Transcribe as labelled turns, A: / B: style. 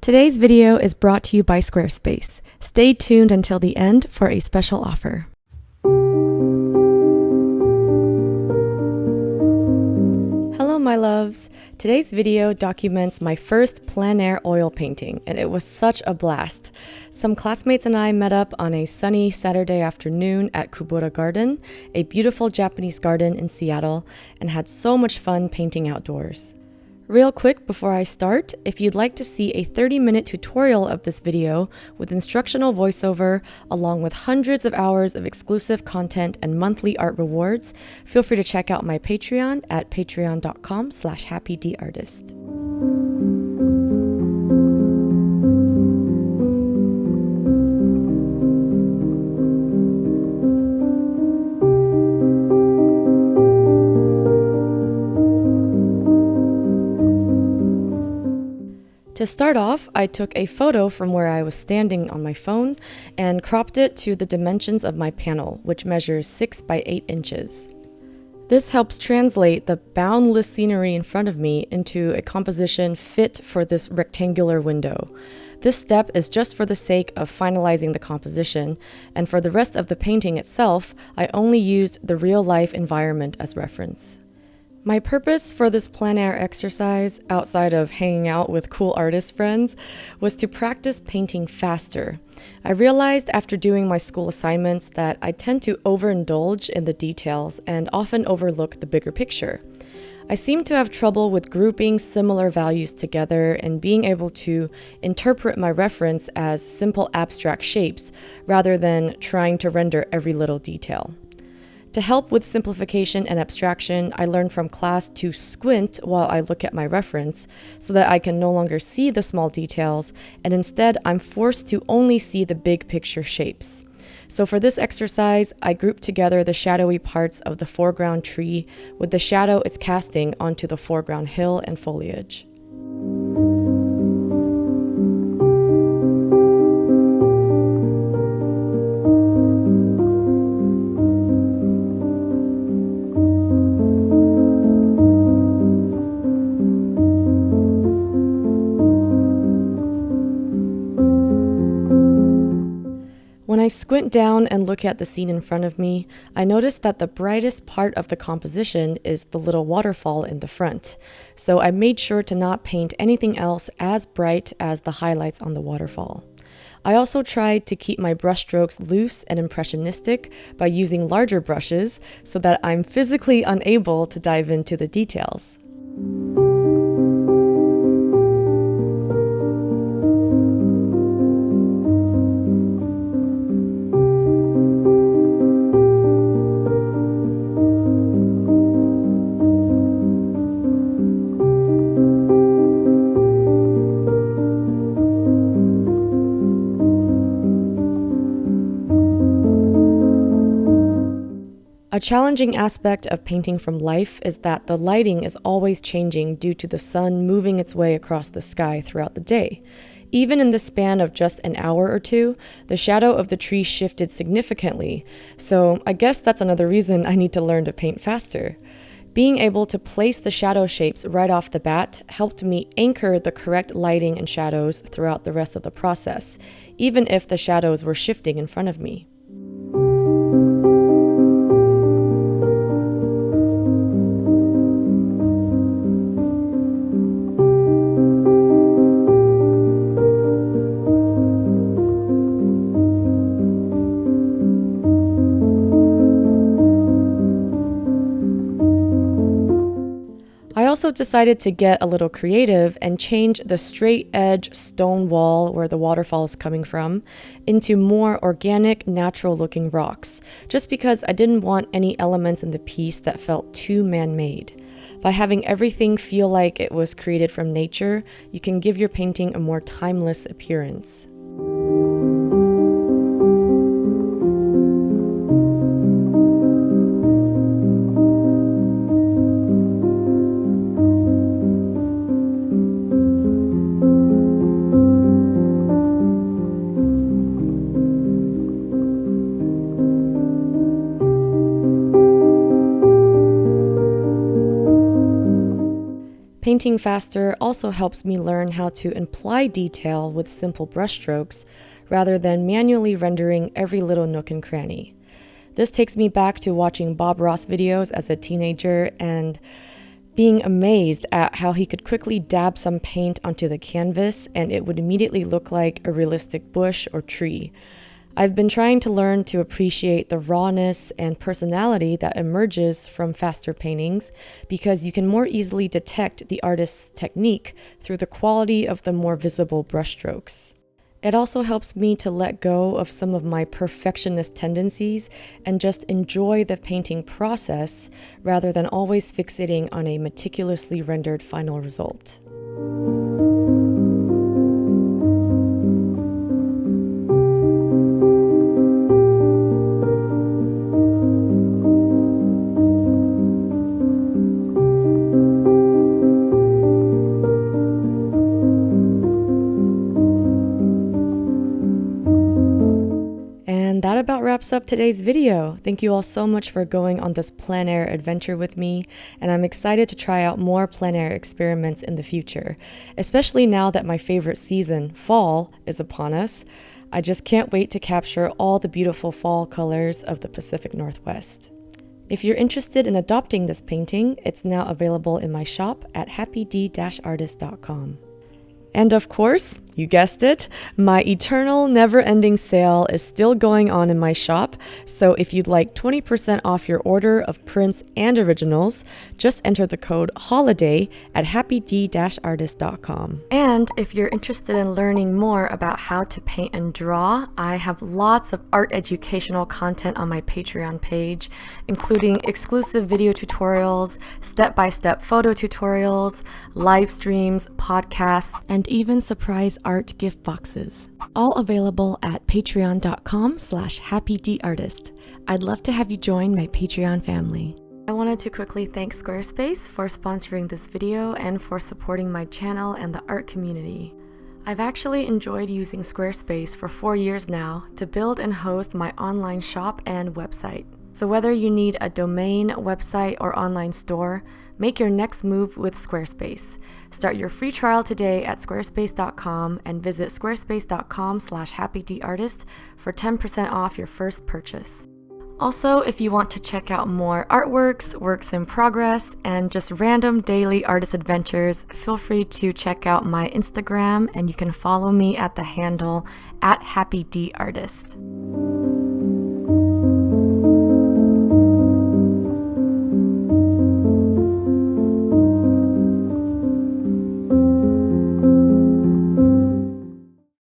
A: Today's video is brought to you by Squarespace. Stay tuned until the end for a special offer. Hello my loves! Today's video documents my first plein air oil painting, and it was such a blast. Some classmates and I met up on a sunny Saturday afternoon at Kubota Garden, a beautiful Japanese garden in Seattle, and had so much fun painting outdoors. Real quick before I start, if you'd like to see a 30-minute tutorial of this video with instructional voiceover along with hundreds of hours of exclusive content and monthly art rewards, feel free to check out my Patreon at patreon.com/happydartist. To start off, I took a photo from where I was standing on my phone and cropped it to the dimensions of my panel, which measures 6 by 8 inches. This helps translate the boundless scenery in front of me into a composition fit for this rectangular window. This step is just for the sake of finalizing the composition, and for the rest of the painting itself, I only used the real-life environment as reference. My purpose for this plein air exercise, outside of hanging out with cool artist friends, was to practice painting faster. I realized after doing my school assignments that I tend to overindulge in the details and often overlook the bigger picture. I seem to have trouble with grouping similar values together and being able to interpret my reference as simple abstract shapes rather than trying to render every little detail. To help with simplification and abstraction, I learned from class to squint while I look at my reference so that I can no longer see the small details, and instead I'm forced to only see the big picture shapes. So for this exercise, I grouped together the shadowy parts of the foreground tree with the shadow it's casting onto the foreground hill and foliage. When I squint down and look at the scene in front of me, I notice that the brightest part of the composition is the little waterfall in the front. So I made sure to not paint anything else as bright as the highlights on the waterfall. I also tried to keep my brushstrokes loose and impressionistic by using larger brushes so that I'm physically unable to dive into the details. A challenging aspect of painting from life is that the lighting is always changing due to the sun moving its way across the sky throughout the day. Even in the span of just an hour or two, the shadow of the tree shifted significantly, so I guess that's another reason I need to learn to paint faster. Being able to place the shadow shapes right off the bat helped me anchor the correct lighting and shadows throughout the rest of the process, even if the shadows were shifting in front of me. I also decided to get a little creative and change the straight edge stone wall where the waterfall is coming from into more organic, natural looking rocks, just because I didn't want any elements in the piece that felt too man-made. By having everything feel like it was created from nature, you can give your painting a more timeless appearance. painting faster also helps me learn how to imply detail with simple brushstrokes rather than manually rendering every little nook and cranny. This takes me back to watching Bob Ross videos as a teenager and being amazed at how he could quickly dab some paint onto the canvas and it would immediately look like a realistic bush or tree. I've been trying to learn to appreciate the rawness and personality that emerges from faster paintings because you can more easily detect the artist's technique through the quality of the more visible brushstrokes. It also helps me to let go of some of my perfectionist tendencies and just enjoy the painting process rather than always fixating on a meticulously rendered final result. And that about wraps up today's video. Thank you all so much for going on this plein air adventure with me, and I'm excited to try out more plein air experiments in the future, especially now that my favorite season, fall, is upon us. I just can't wait to capture all the beautiful fall colors of the Pacific Northwest. If you're interested in adopting this painting, it's now available in my shop at happyd-artist.com. And of course, you guessed it, my eternal never-ending sale is still going on in my shop, so if you'd like 20% off your order of prints and originals, just enter the code HOLIDAY at happyd-artist.com. And if you're interested in learning more about how to paint and draw, I have lots of art educational content on my Patreon page, including exclusive video tutorials, step-by-step photo tutorials, live streams, podcasts, and even surprise art gift boxes. All available at patreon.com/happydartist. I'd love to have you join my Patreon family. I wanted to quickly thank Squarespace for sponsoring this video and for supporting my channel and the art community. I've actually enjoyed using Squarespace for 4 years now to build and host my online shop and website. So whether you need a domain, website, or online store, make your next move with Squarespace. Start your free trial today at squarespace.com and visit squarespace.com/happydartist for 10% off your first purchase. Also, if you want to check out more artworks, works in progress, and just random daily artist adventures, feel free to check out my Instagram and you can follow me at the handle @happydartist.